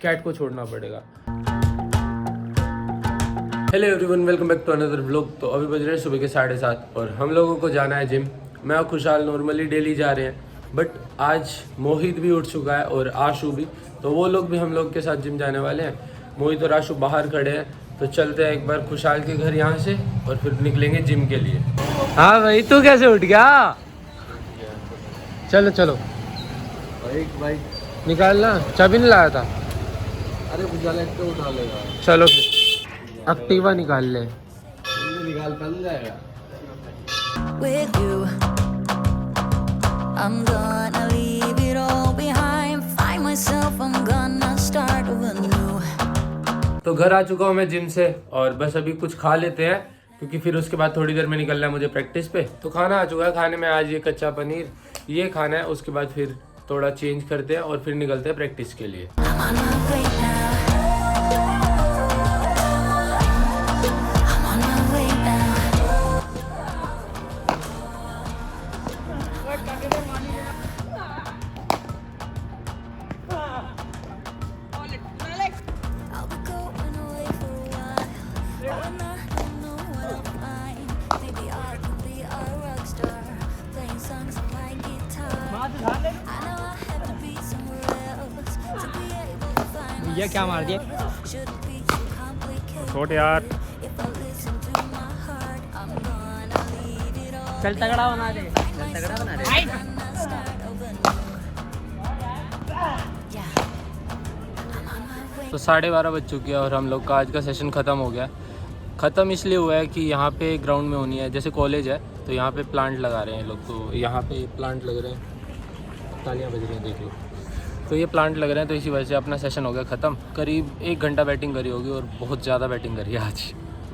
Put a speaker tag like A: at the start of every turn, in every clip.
A: Cat को छोड़ना पड़ेगा। Hello everyone, welcome back to another vlog. तो अभी बज रहे हैं सुबह के 7:30 और हम लोगों को जाना है जिम। मैं और खुशहाल नॉर्मली डेली जा रहे हैं, बट आज मोहित भी उठ चुका है और आशु भी, तो वो लोग भी हम लोग के साथ जिम जाने वाले हैं। मोहित और आशु बाहर खड़े हैं, तो चलते हैं एक बार खुशहाल के घर यहाँ से और फिर निकलेंगे जिम के लिए। हाँ भाई, तू कैसे उठ गया? चलो चलो
B: भाई
A: निकालना, चाबी नहीं लाया था।
B: अरे उजाला तो उठा लेगा।
A: चलो फिर एक्टिवा निकाल ले।
B: निकाल बन जाएगा।
C: With you, I'm gonna leave it all behind. Find myself, I'm gonna start over new.
A: तो घर आ चुका हूँ मैं जिम से और बस अभी कुछ खा लेते हैं, क्योंकि फिर उसके बाद थोड़ी देर में निकलना है मुझे प्रैक्टिस पे। तो खाना आ चुका है, खाने में आज ये कच्चा पनीर ये खाना है। उसके बाद फिर थोड़ा चेंज करते हैं और फिर निकलते हैं प्रैक्टिस के लिए।
C: I'm on my way now. I'm on my way now. I'll be going away for a while. And I don't know what I'll find. Maybe I could be a rock star, playing songs on my guitar. I know I have to be somewhere else to be able to find
D: ये क्या मार दिया?
C: myself. Shouldn't be too complicated.
D: छोड़ यार,
C: If I listen to my heart, I'm gonna leave it all.
D: चल तगड़ा बना दे, चल तगड़ा बना दे।
C: Gonna start over new. Yeah. I'm on my way.
A: तो 12:30 बज चुकी है और हम लोग का आज का सेशन ख़त्म हो गया। ख़त्म इसलिए हुआ है कि यहाँ पे ग्राउंड में होनी है, जैसे कॉलेज है तो यहाँ पे प्लांट लगा रहे हैं लोग। तो यहाँ पे प्लांट लग रहे हैं, तालियाँ बज रही हैं, देख लो। तो ये प्लांट लग रहे हैं, तो इसी वजह से अपना सेशन हो गया ख़त्म। करीब 1 घंटा बैटिंग करी होगी और बहुत ज़्यादा बैटिंग करी है आज।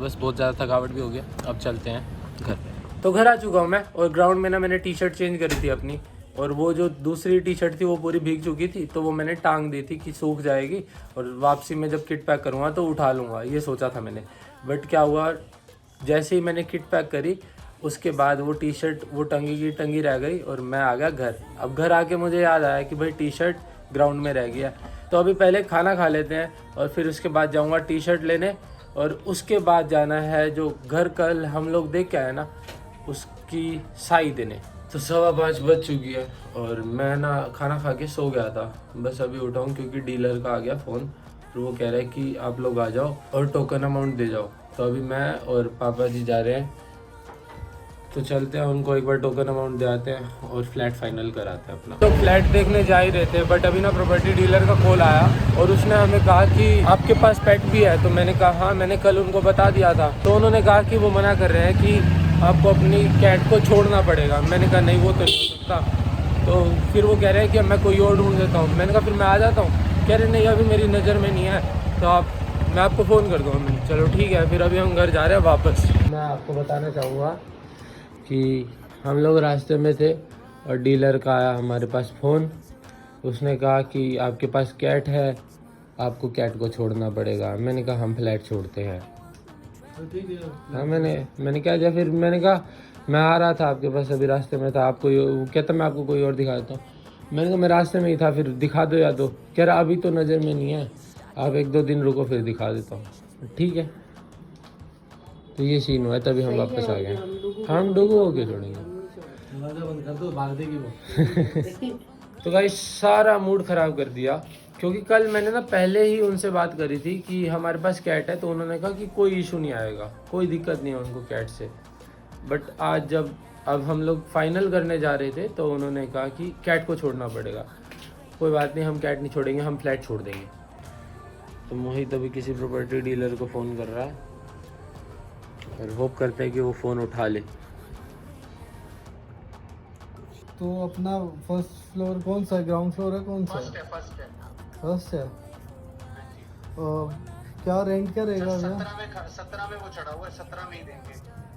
A: बस बहुत ज़्यादा थकावट भी हो गया। अब चलते हैं घर। तो घर आ चुका हूँ मैं और ग्राउंड में ना मैंने टी शर्ट चेंज करी थी अपनी, और वो जो दूसरी टी शर्ट थी वो पूरी भीग चुकी थी, तो वो मैंने टांग दी थी कि सूख जाएगी और वापसी में जब किट पैक करूँगा तो उठा लूँगा, ये सोचा था मैंने। बट क्या हुआ, जैसे ही मैंने किट पैक करी उसके बाद वो टी शर्ट वो टंगी की टंगी रह गई और मैं आ गया घर। अब घर आके मुझे याद आया कि भाई टी शर्ट ग्राउंड में रह गया। तो अभी पहले खाना खा लेते हैं और फिर उसके बाद जाऊँगा टी शर्ट लेने, और उसके बाद जाना है जो घर कल हम लोग देख के आए ना उसकी साई देने। तो 5:15 बज चुकी है और मैं ना खाना खा के सो गया था। बस अभी उठा हूँ क्योंकि डीलर का आ गया फ़ोन, फिर वो कह रहा है कि आप लोग आ जाओ और टोकन अमाउंट दे जाओ। तो अभी मैं और पापा जी जा रहे हैं, तो चलते हैं उनको एक बार टोकन अमाउंट दे आते हैं और फ्लैट फाइनल कराते हैं अपना। तो फ्लैट देखने जा ही रहे थे, बट अभी ना प्रॉपर्टी डीलर का कॉल आया और उसने हमें कहा कि आपके पास पेट भी है। तो मैंने कहा हाँ, मैंने कल उनको बता दिया था। तो उन्होंने कहा कि वो मना कर रहे हैं कि आपको अपनी कैट को छोड़ना पड़ेगा। मैंने कहा नहीं, वो तो नहीं हो सकता। तो फिर वो कह रहे हैं कि मैं कोई और ढूंढ देता हूँ। मैंने कहा फिर मैं आ जाता हूँ। कह रहे नहीं, अभी मेरी नज़र में नहीं है, तो मैं आपको फ़ोन कर दूँगा। मैंने चलो ठीक है, फिर अभी हम घर जा रहे हैं वापस। मैं आपको बताना चाहूँगा कि हम लोग रास्ते में थे और डीलर का आया हमारे पास फ़ोन। उसने कहा कि आपके पास कैट है, आपको कैट को छोड़ना पड़ेगा। मैंने कहा हम फ्लैट छोड़ते हैं। हाँ, मैंने क्या किया, फिर मैंने कहा मैं आ रहा था आपके पास, अभी रास्ते में था। आपको वो कहता मैं आपको कोई और दिखा देता हूँ। मैंने कहा मैं रास्ते में ही था, फिर दिखा दो या तो। कह रहा अभी तो नज़र में नहीं है, आप 1-2 दिन रुको फिर दिखा देता हूँ। ठीक है, तो ये सीन हुआ, तभी हम वापस आ गए। हम डोगो होके छोड़ेंगे।
B: बंद कर दो, भाग देगी वो।
A: तो गाइस सारा मूड ख़राब कर दिया, क्योंकि कल मैंने ना पहले ही उनसे बात करी थी कि हमारे पास कैट है। तो उन्होंने कहा कि कोई इशू नहीं आएगा, कोई दिक्कत नहीं है उनको कैट से। बट आज जब अब हम लोग फाइनल करने जा रहे थे तो उन्होंने कहा कि कैट को छोड़ना पड़ेगा। कोई बात नहीं, हम कैट नहीं छोड़ेंगे, हम फ्लैट छोड़ देंगे। तो मोहित अभी किसी प्रॉपर्टी डीलर को फ़ोन कर रहा है और होप करते हैं कि वो फ़ोन उठा ले।
B: तो अपना फर्स्ट फ्लोर कौन सा है? ग्राउंड फ्लोर है कौन सा? फर्स्ट है। क्या रेंट क्या रहेगा?
E: 17 में वो चढ़ा हुआ है, 17 में ही देंगे।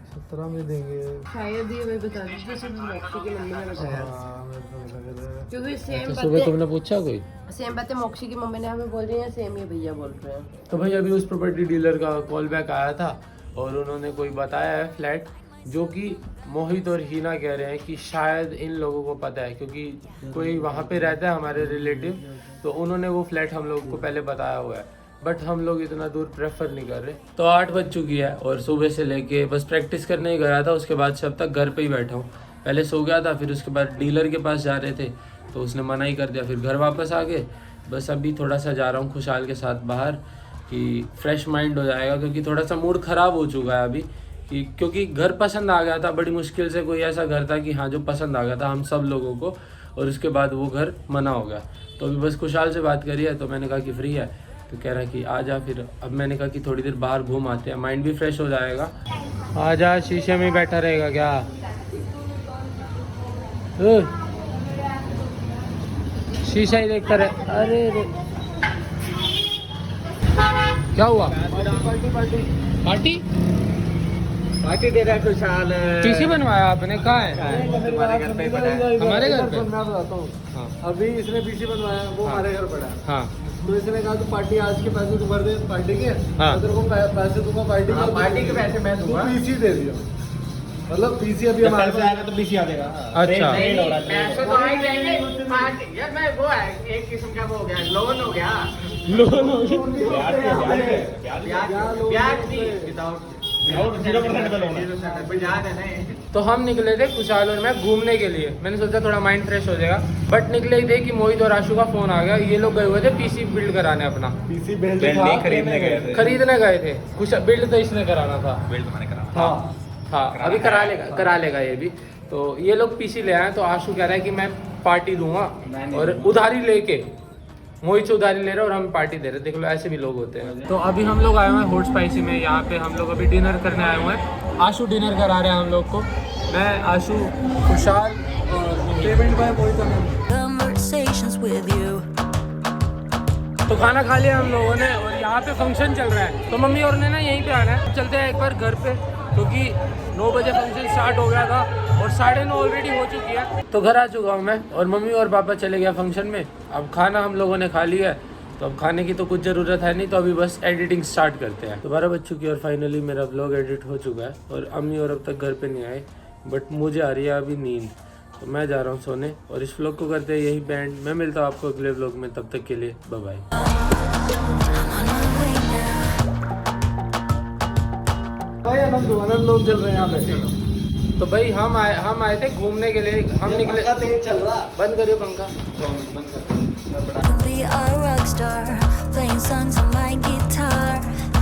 B: 17 में देंगे
F: शायद ये मैं बता दी जैसे मोक्षी की मम्मी ने बताया,
B: हाँ, मेरे को लग रहा है।
F: क्योंकि सेम
A: तो सुबह तुमने पूछा कोई?
F: सेम बातें मोक्षी की मम्मी ने हमें बोल रही है, सेम ये भैया बोल रहे हैं।
A: तो भाई अभी उस प्रॉपर्टी डीलर का कॉल बैक आया था और उन्होंने कोई बताया है फ्लैट जो कि मोहित और हीना कह रहे हैं कि शायद इन लोगों को पता है, क्योंकि कोई वहाँ पे रहता है हमारे रिलेटिव, तो उन्होंने वो फ्लैट हम लोगों को पहले बताया हुआ है, बट हम लोग इतना दूर प्रेफर नहीं कर रहे। तो 8 बज चुकी है और सुबह से लेके बस प्रैक्टिस करने ही गया था, उसके बाद शब तक घर पे ही बैठा हूँ। पहले सो गया था, फिर उसके बाद डीलर के पास जा रहे थे तो उसने मना ही कर दिया, फिर घर वापस आ गए। बस अभी थोड़ा सा जा रहा हूँ खुशहाल के साथ बाहर कि फ्रेश माइंड हो जाएगा, क्योंकि थोड़ा सा मूड ख़राब हो चुका है अभी कि क्योंकि घर पसंद आ गया था, बड़ी मुश्किल से कोई ऐसा घर था कि हाँ जो पसंद आ गया था हम सब लोगों को, और उसके बाद वो घर मना हो गया। तो अभी बस खुशहाल से बात करी है तो मैंने कहा कि फ्री है तो कह रहा है कि आ जा, फिर अब मैंने कहा कि थोड़ी देर बाहर घूम आते हैं, माइंड भी फ्रेश हो जाएगा। आ जा, शीशे में बैठा रहेगा क्या? शीशा ही देखता रहे। अरे रे क्या हुआ? पार्टी
D: पार्टी दे रहा है खुशहाल।
A: टीसी बनवाया आपने? कहाँ है?
D: हमारे घर पे पड़ा है।
A: हमारे घर पे?
B: मैं बताता हूँ।
A: हाँ
B: अभी इसने पीसी बनवाया, वो
A: हाँ।
B: हमारे घर पड़ा है।
A: हाँ
B: तो इसने कहा तू पार्टी आज के पैसे तू भर दे पार्टी के,
A: हाँ।
B: मैं तेरे को पैसे दूंगा पार्टी के।
D: पार्टी के पैसे मैं दूंगा।
B: तू पीसी दे दिया, मतलब पीसी अभी हमारे पास
D: आएगा तो पीसी आ जाएगा।
A: अच्छा
D: पैसे तो आ ही जाएंगे। पार्टी यार मैं वो है एक किस्म का वो हो गया, लोन हो गया।
A: लोन हो गया।
D: ब्याज नहीं, विदाउट 0% का लोन है।
A: तो हम निकले थे खुशहाल और मैं घूमने के लिए, मैंने सोचा थोड़ा माइंड फ्रेश हो जाएगा, बट निकले ही थे कि मोहित और आशु का फोन आ गया। ये लोग गए हुए थे पीसी बिल्ड कराने अपना,
B: पीसी बिल्ड
D: खरीदने गए थे।
A: खरीदने गए थे। कुछ बिल्ड तो इसने कराना था।
D: बिल्ड मैंने करा।
A: हाँ हाँ अभी करा लेगा ये भी। तो ये लोग पीसी ले आए, तो आशु कह रहा है कि मैं पार्टी दूंगा और उधारी लेके, मोहित से उधारी ले रहे और हम पार्टी दे रहे। देख लो ऐसे भी लोग होते हैं। तो अभी हम लोग आए हुए हैं हॉट स्पाइसी में, यहाँ पे हम लोग अभी डिनर करने आए हुए हैं। आशु डिनर करा रहे हैं हम लोग को, मैं, आशु, खुशहाल और payment by Mohit.
C: Conversations with you.
A: तो खाना खा लिया हम लोगों ने और यहाँ पे फंक्शन चल रहा है, तो मम्मी और ने ना यहीं पे आना है। चलते हैं एक बार घर पे, क्योंकि 9 बजे फंक्शन स्टार्ट हो गया था और 9:30 ऑलरेडी हो चुकी है। तो घर आ चुका हूँ मैं और मम्मी और पापा चले गया फंक्शन में। अब खाना हम लोगों ने खा लिया है, तो अब खाने की तो कुछ ज़रूरत है नहीं, तो अभी बस एडिटिंग स्टार्ट करते हैं। तो 12 बज चुकी है और फाइनली मेरा ब्लॉग एडिट हो चुका है और अम्मी और अब तक घर पे नहीं आए, बट मुझे आ रही है अभी नींद, तो मैं जा रहा हूँ सोने। और इस व्लॉग को करते हैं यही बैंड। मैं मिलता हूँ आपको अगले व्लॉग में, तब तक के लिए बाय बाय।
B: भाई आनंद लोग चल रहे हैं यहाँ पे।
A: तो भाई हम आए थे घूमने के लिए, हम निकले।
B: चल रहा
A: बंद करियो पंखा।
C: Be a rock star, playing songs on my guitar.